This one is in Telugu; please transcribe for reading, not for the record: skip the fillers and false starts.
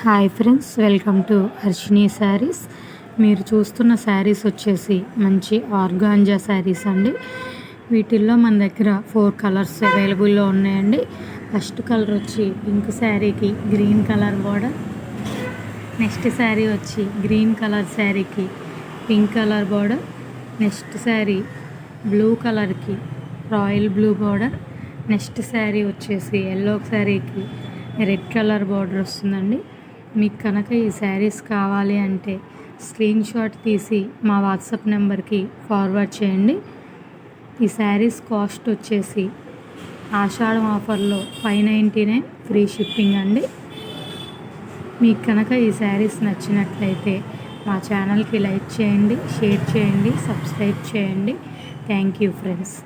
Hi friends, welcome to Harshini saris. మీరు చూస్తున్న శారీస్ వచ్చేసి మంచి ఆర్గాంజా శారీస్ అండి. వీటిల్లో మన దగ్గర 4 కలర్స్ అవైలబుల్లో ఉన్నాయండి. ఫస్ట్ కలర్ వచ్చి పింక్ శారీకి green colour border. Next sari వచ్చి గ్రీన్ కలర్ శారీకి pink colour border. Next sari blue కలర్కి royal blue border. Next sari వచ్చేసి ఎల్లో శారీకి రెడ్ కలర్ బార్డర్ వస్తుందండి. మీకు కనుక ఈ శారీస్ కావాలి అంటే స్క్రీన్ షాట్ తీసి మా వాట్సాప్ నెంబర్కి ఫార్వర్డ్ చేయండి. ఈ శారీస్ కాస్ట్ వచ్చేసి ఆషాఢం ఆఫర్లో 599 ఫ్రీ షిప్పింగ్ అండి. మీకు కనుక ఈ శారీస్ నచ్చినట్లయితే మా ఛానల్కి లైక్ చేయండి, షేర్ చేయండి, సబ్స్క్రైబ్ చేయండి. Thank you friends.